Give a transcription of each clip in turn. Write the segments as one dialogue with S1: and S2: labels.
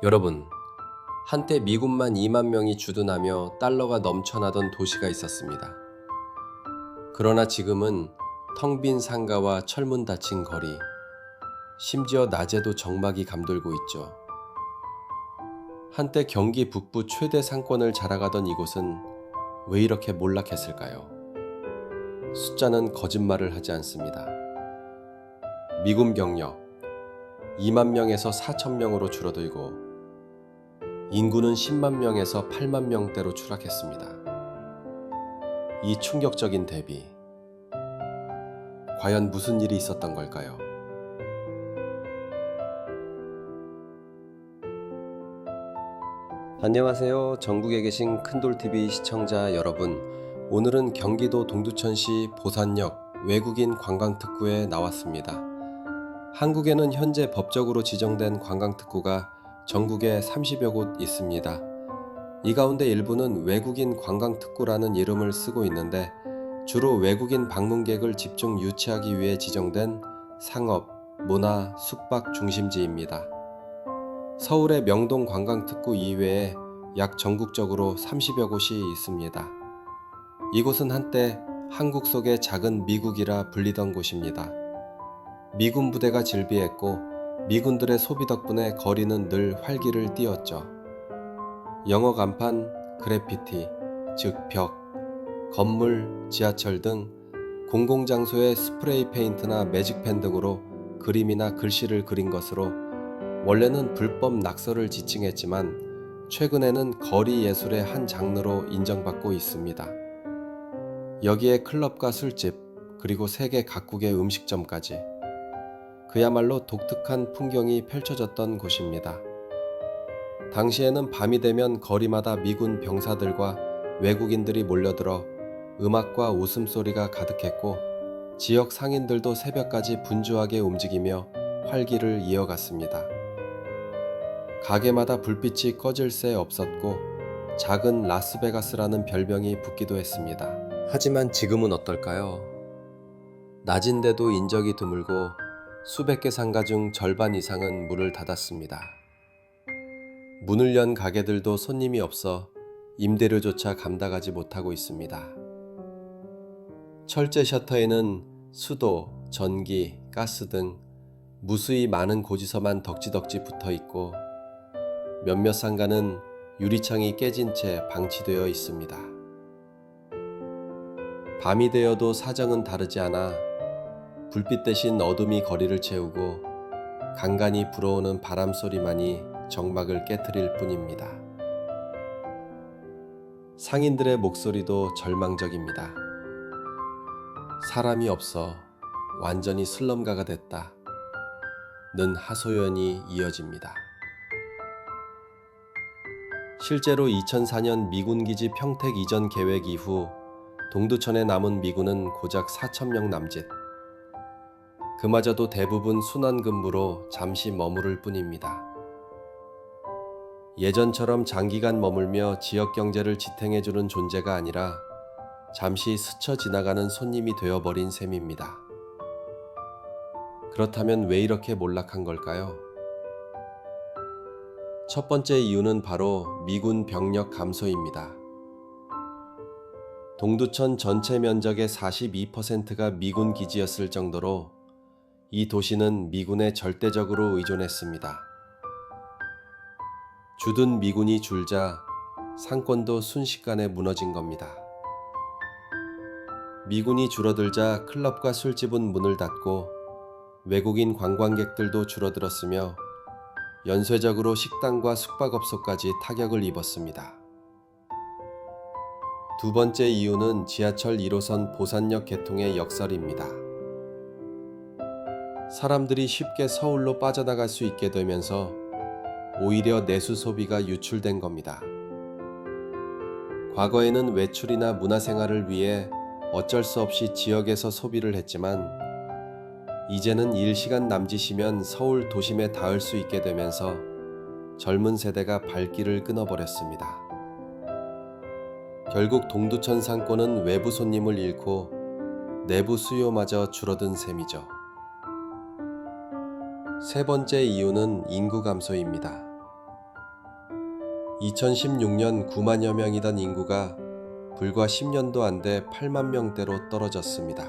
S1: 여러분, 한때 미군만 2만 명이 주둔하며 달러가 넘쳐나던 도시가 있었습니다. 그러나 지금은 텅 빈 상가와 철문 닫힌 거리, 심지어 낮에도 적막이 감돌고 있죠. 한때 경기 북부 최대 상권을 자랑하던 이곳은 왜 이렇게 몰락했을까요? 숫자는 거짓말을 하지 않습니다. 미군 병력 2만 명에서 4천 명으로 줄어들고 인구는 10만 명에서 8만 명대로 추락했습니다. 이 충격적인 대비, 과연 무슨 일이 있었던 걸까요? 안녕하세요. 전국에 계신 큰돌TV 시청자 여러분, 오늘은 경기도 동두천시 보산역 외국인 관광특구에 나왔습니다. 한국에는 현재 법적으로 지정된 관광특구가 전국에 30여 곳 있습니다. 이 가운데 일부는 외국인 관광특구라는 이름을 쓰고 있는데 주로 외국인 방문객을 집중 유치하기 위해 지정된 상업, 문화, 숙박 중심지입니다. 서울의 명동 관광특구 이외에 약 전국적으로 30여 곳이 있습니다. 이곳은 한때 한국 속의 작은 미국이라 불리던 곳입니다. 미군 부대가 질비했고 미군들의 소비 덕분에 거리는 늘 활기를 띠었죠. 영어 간판, 그래피티, 즉 벽, 건물, 지하철 등 공공장소에 스프레이 페인트나 매직펜 등으로 그림이나 글씨를 그린 것으로 원래는 불법 낙서를 지칭했지만 최근에는 거리 예술의 한 장르로 인정받고 있습니다. 여기에 클럽과 술집, 그리고 세계 각국의 음식점까지 그야말로 독특한 풍경이 펼쳐졌던 곳입니다. 당시에는 밤이 되면 거리마다 미군 병사들과 외국인들이 몰려들어 음악과 웃음소리가 가득했고 지역 상인들도 새벽까지 분주하게 움직이며 활기를 이어갔습니다. 가게마다 불빛이 꺼질 새 없었고 작은 라스베가스라는 별명이 붙기도 했습니다. 하지만 지금은 어떨까요? 낮인데도 인적이 드물고 수백 개 상가 중 절반 이상은 문을 닫았습니다. 문을 연 가게들도 손님이 없어 임대료조차 감당하지 못하고 있습니다. 철제 셔터에는 수도, 전기, 가스 등 무수히 많은 고지서만 덕지덕지 붙어 있고 몇몇 상가는 유리창이 깨진 채 방치되어 있습니다. 밤이 되어도 사정은 다르지 않아 불빛 대신 어둠이 거리를 채우고 간간히 불어오는 바람 소리만이 정막을 깨트릴 뿐입니다. 상인들의 목소리도 절망적입니다. 사람이 없어 완전히 슬럼가가 됐다. 는 하소연이 이어집니다. 실제로 2004년 미군기지 평택 이전 계획 이후 동두천에 남은 미군은 고작 4,000명 남짓. 그마저도 대부분 순환 근무로 잠시 머무를 뿐입니다. 예전처럼 장기간 머물며 지역 경제를 지탱해주는 존재가 아니라 잠시 스쳐 지나가는 손님이 되어버린 셈입니다. 그렇다면 왜 이렇게 몰락한 걸까요? 첫 번째 이유는 바로 미군 병력 감소입니다. 동두천 전체 면적의 42%가 미군 기지였을 정도로 이 도시는 미군에 절대적으로 의존했습니다. 주둔 미군이 줄자 상권도 순식간에 무너진 겁니다. 미군이 줄어들자 클럽과 술집은 문을 닫고 외국인 관광객들도 줄어들었으며 연쇄적으로 식당과 숙박업소까지 타격을 입었습니다. 두 번째 이유는 지하철 1호선 보산역 개통의 역설입니다. 사람들이 쉽게 서울로 빠져나갈 수 있게 되면서 오히려 내수 소비가 유출된 겁니다. 과거에는 외출이나 문화생활을 위해 어쩔 수 없이 지역에서 소비를 했지만 이제는 일시간 남짓이면 서울 도심에 닿을 수 있게 되면서 젊은 세대가 발길을 끊어버렸습니다. 결국 동두천 상권은 외부 손님을 잃고 내부 수요마저 줄어든 셈이죠. 세 번째 이유는 인구 감소입니다. 2016년 9만여 명이던 인구가 불과 10년도 안 돼 8만 명대로 떨어졌습니다.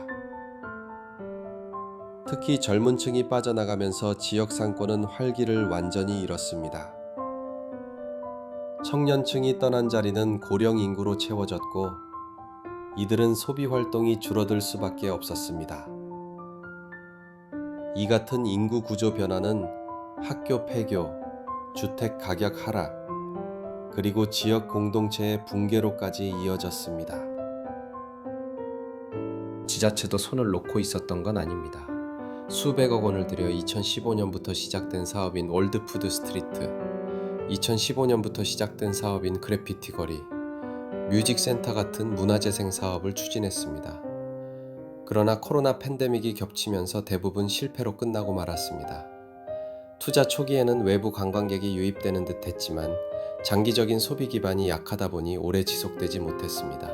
S1: 특히 젊은 층이 빠져나가면서 지역 상권은 활기를 완전히 잃었습니다. 청년층이 떠난 자리는 고령 인구로 채워졌고 이들은 소비 활동이 줄어들 수밖에 없었습니다. 이 같은 인구 구조 변화는 학교 폐교, 주택 가격 하락, 그리고 지역 공동체의 붕괴로까지 이어졌습니다. 지자체도 손을 놓고 있었던 건 아닙니다. 수백억 원을 들여 2015년부터 시작된 사업인 월드푸드 스트리트, 2015년부터 시작된 사업인 그래피티 거리, 뮤직센터 같은 문화재생 사업을 추진했습니다. 그러나 코로나 팬데믹이 겹치면서 대부분 실패로 끝나고 말았습니다. 투자 초기에는 외부 관광객이 유입되는 듯 했지만 장기적인 소비 기반이 약하다 보니 오래 지속되지 못했습니다.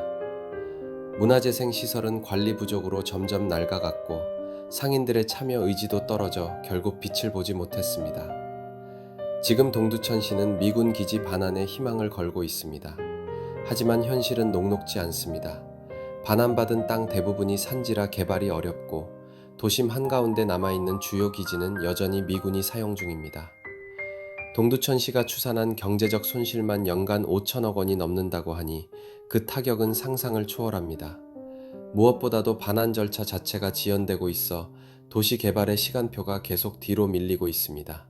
S1: 문화재생 시설은 관리 부족으로 점점 낡아갔고 상인들의 참여 의지도 떨어져 결국 빛을 보지 못했습니다. 지금 동두천시는 미군 기지 반환에 희망을 걸고 있습니다. 하지만 현실은 녹록지 않습니다. 반환받은 땅 대부분이 산지라 개발이 어렵고 도심 한가운데 남아있는 주요 기지는 여전히 미군이 사용 중입니다. 동두천시가 추산한 경제적 손실만 연간 5천억 원이 넘는다고 하니 그 타격은 상상을 초월합니다. 무엇보다도 반환 절차 자체가 지연되고 있어 도시 개발의 시간표가 계속 뒤로 밀리고 있습니다.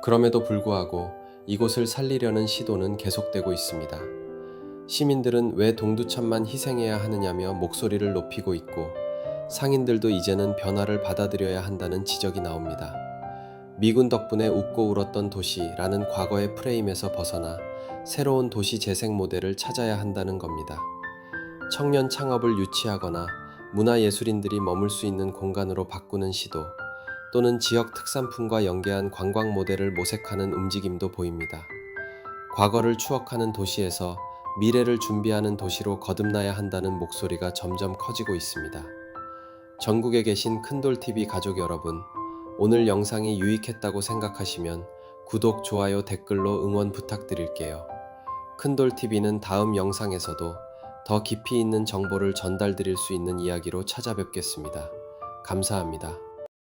S1: 그럼에도 불구하고 이곳을 살리려는 시도는 계속되고 있습니다. 시민들은 왜 동두천만 희생해야 하느냐며 목소리를 높이고 있고 상인들도 이제는 변화를 받아들여야 한다는 지적이 나옵니다. 미군 덕분에 웃고 울었던 도시라는 과거의 프레임에서 벗어나 새로운 도시 재생 모델을 찾아야 한다는 겁니다. 청년 창업을 유치하거나 문화예술인들이 머물 수 있는 공간으로 바꾸는 시도, 또는 지역 특산품과 연계한 관광 모델을 모색하는 움직임도 보입니다. 과거를 추억하는 도시에서 미래를 준비하는 도시로 거듭나야 한다는 목소리가 점점 커지고 있습니다. 전국에 계신 큰돌TV 가족 여러분, 오늘 영상이 유익했다고 생각하시면 구독, 좋아요, 댓글로 응원 부탁드릴게요. 큰돌TV는 다음 영상에서도 더 깊이 있는 정보를 전달드릴 수 있는 이야기로 찾아뵙겠습니다. 감사합니다.